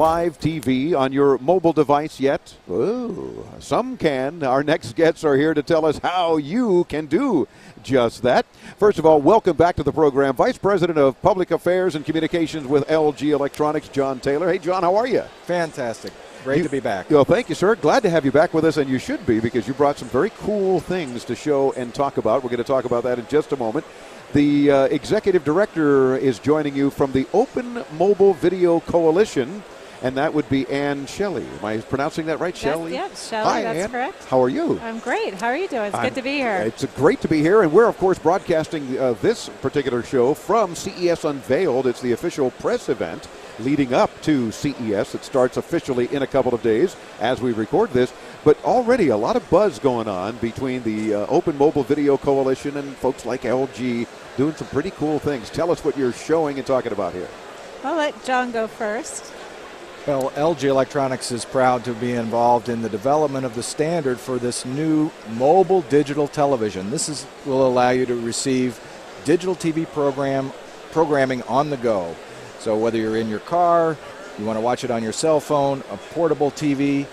live TV on your mobile device yet? Oh, some can. Our next guests are here to tell us how you can do just that. First of all, welcome back to the program, Vice President of Public Affairs and Communications with LG Electronics, John Taylor. Hey, John, how are you? Fantastic. Great to be back. Well, thank you, sir. Glad to have you back with us, and you should be, because you brought some very cool things to show and talk about. We're going to talk about that in just a moment. The executive director is joining you from the Open Mobile Video Coalition, and that would be Anne Schelle. Am I pronouncing that right, Schelle? Yes, Schelle, Hi, that's Anne. correct. How are you? I'm great. How are you doing? It's good to be here. It's great to be here, and we're, of course, broadcasting this particular show from CES Unveiled. It's the official press event leading up to CES. It starts officially in a couple of days as we record this, but already a lot of buzz going on between the Open Mobile Video Coalition and folks like LG doing some pretty cool things. Tell us what you're showing and talking about here. I'll let John go first. Well, LG Electronics is proud to be involved in the development of the standard for this new mobile digital television. This will allow you to receive digital TV programming on the go. So whether you're in your car, you want to watch it on your cell phone, a portable TV,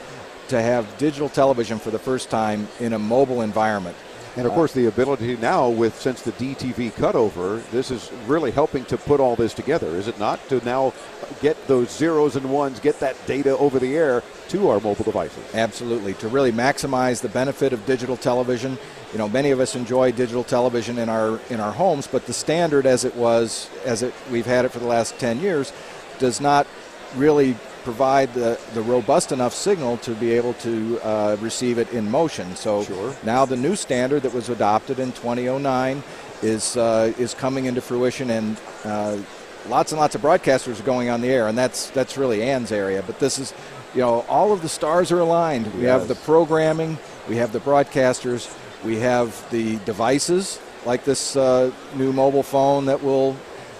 to have digital television for the first time in a mobile environment. And, of course, the ability now since the DTV cutover, this is really helping to put all this together, is it not? To now get those zeros and ones, get that data over the air to our mobile devices. Absolutely. To really maximize the benefit of digital television. You know, many of us enjoy digital television in our homes, but the standard we've had it for the last 10 years, does not really provide the robust enough signal to be able to receive it in motion. So Now the new standard that was adopted in 2009 is coming into fruition, and lots and lots of broadcasters are going on the air, and that's really Anne's area. But this is, all of the stars are aligned. We have the programming, we have the broadcasters, we have the devices like this new mobile phone that will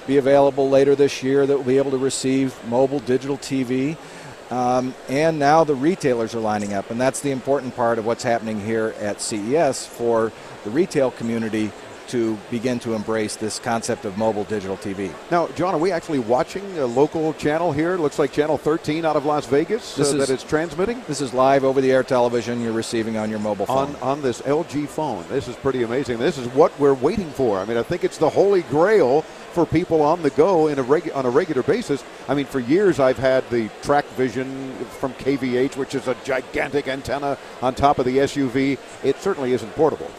be available later this year that will be able to receive mobile digital TV. And now the retailers are lining up, and that's the important part of what's happening here at CES for the retail community to begin to embrace this concept of mobile digital TV. Now, John, are we actually watching a local channel here? It looks like Channel 13 out of Las Vegas that it's transmitting? This is live over-the-air television you're receiving on your mobile phone. On this LG phone. This is pretty amazing. This is what we're waiting for. I mean, I think it's the holy grail for people on the go on a regular basis. I mean, for years I've had the Track Vision from KVH, which is a gigantic antenna on top of the SUV. It certainly isn't portable.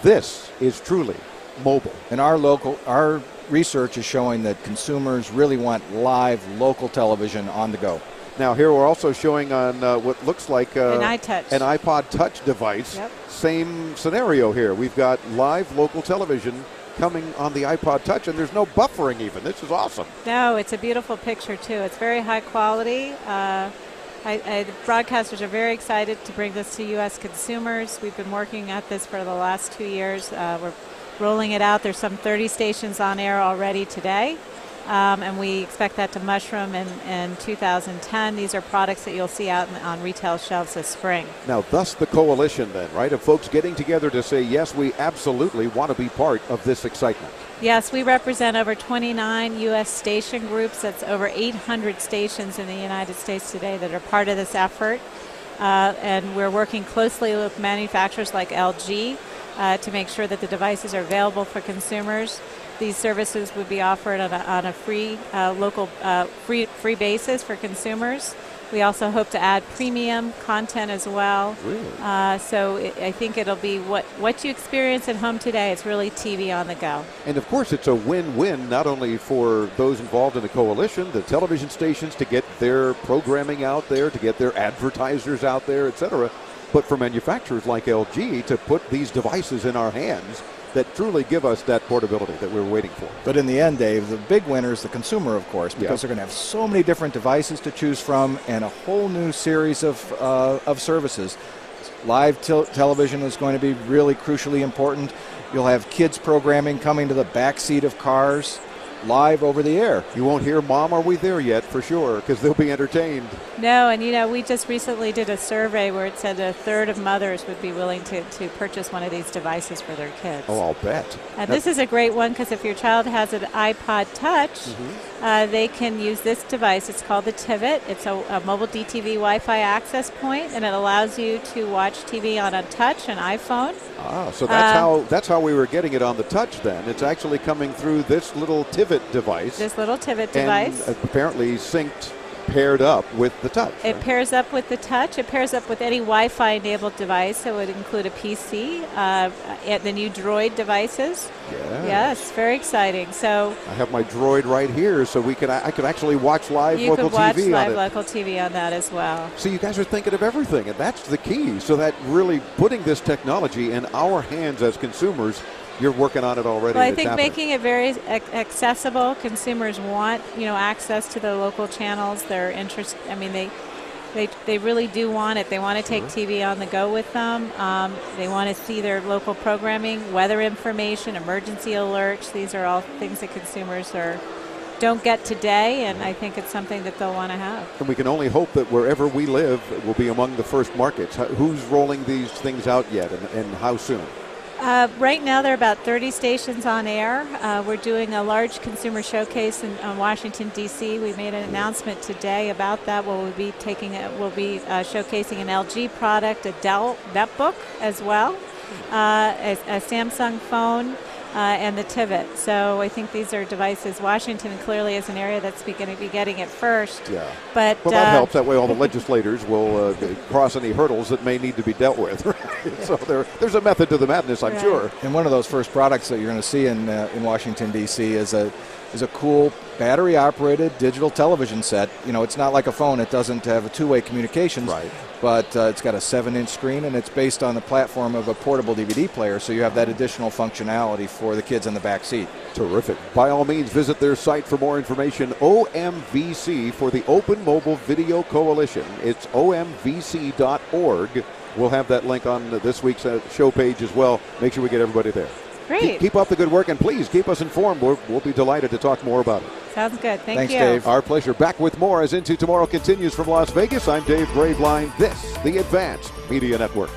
This is truly mobile. And our research is showing that consumers really want live local television on the go. Now here we're also showing on what looks like an iPod Touch device. Yep. Same scenario here. We've got live local television coming on the iPod Touch, and there's no buffering even. This is awesome. No, it's a beautiful picture too. It's very high quality. Broadcasters are very excited to bring this to U.S. consumers. We've been working at this for the last 2 years. We're rolling it out. There's some 30 stations on air already today, and we expect that to mushroom in 2010. These are products that you'll see out on retail shelves this spring. Now, thus the coalition then, right, of folks getting together to say, yes, we absolutely want to be part of this excitement. Yes, we represent over 29 U.S. station groups. That's over 800 stations in the United States today that are part of this effort. And we're working closely with manufacturers like LG to make sure that the devices are available for consumers. These services would be offered on a free local free basis for consumers. We also hope to add premium content as well. Really? So I think it'll be what you experience at home today. It's really TV on the go. And of course, it's a win-win not only for those involved in the coalition, the television stations to get their programming out there, to get their advertisers out there, etc., but for manufacturers like LG to put these devices in our hands that truly give us that portability that we're waiting for. But in the end, Dave, the big winner is the consumer, of course, because they're going to have so many different devices to choose from and a whole new series of services. Live television is going to be really crucially important. You'll have kids programming coming to the back seat of cars. live over the air. You won't hear "Mom, are we there yet?" for sure, because they'll be entertained. No, and we just recently did a survey where it said a third of mothers would be willing to purchase one of these devices for their kids. Oh, I'll bet. And this is a great one because if your child has an iPod Touch, they can use this device. It's called the Tivit. It's a mobile DTV Wi-Fi access point, and it allows you to watch TV on a touch, an iPhone. Ah, so that's how we were getting it on the Touch then. It's actually coming through this little Tivit device. This little Tivit device. And apparently synced, paired up with the Touch. It pairs up with the Touch. It pairs up with any Wi-Fi enabled device. So it would include a PC, the new Droid devices. Yeah. Yes, very exciting. So I have my Droid right here, so I could actually watch live you local could watch TV live on it. local TV on that as well. So you guys are thinking of everything, and that's the key. So that really putting this technology in our hands as consumers, you're working on it already. Well, I think making it very accessible. Consumers want, access to the local channels. They're interested. I mean, they really do want it. They want to take TV on the go with them. They want to see their local programming, weather information, emergency alerts. These are all things that consumers don't get today, and I think it's something that they'll want to have. And we can only hope that wherever we live, we'll be among the first markets. Who's rolling these things out yet, and how soon? Right now, there are about 30 stations on air. We're doing a large consumer showcase in Washington, D.C. We made an announcement today about that. We'll be showcasing an LG product, a Dell netbook as well, a Samsung phone, and the Tivit. So I think these are devices. Washington clearly is an area that's going to be getting it first. Yeah. But well, that helps. That way all the legislators will cross any hurdles that may need to be dealt with. Right? So there's a method to the madness, I'm sure. And one of those first products that you're going to see in Washington, D.C. is a cool battery-operated digital television set. It's not like a phone. It doesn't have a two-way communications. Right. But it's got a 7-inch screen, and it's based on the platform of a portable DVD player, so you have that additional functionality for the kids in the back seat. Terrific. By all means, visit their site for more information. OMVC for the Open Mobile Video Coalition. It's omvc.org. We'll have that link on this week's show page as well. Make sure we get everybody there. Great. Keep up the good work, and please keep us informed. We'll be delighted to talk more about it. Sounds good. Thanks, you. Dave. Our pleasure. Back with more as Into Tomorrow continues from Las Vegas. I'm Dave Graveline. This, the Advanced Media Network.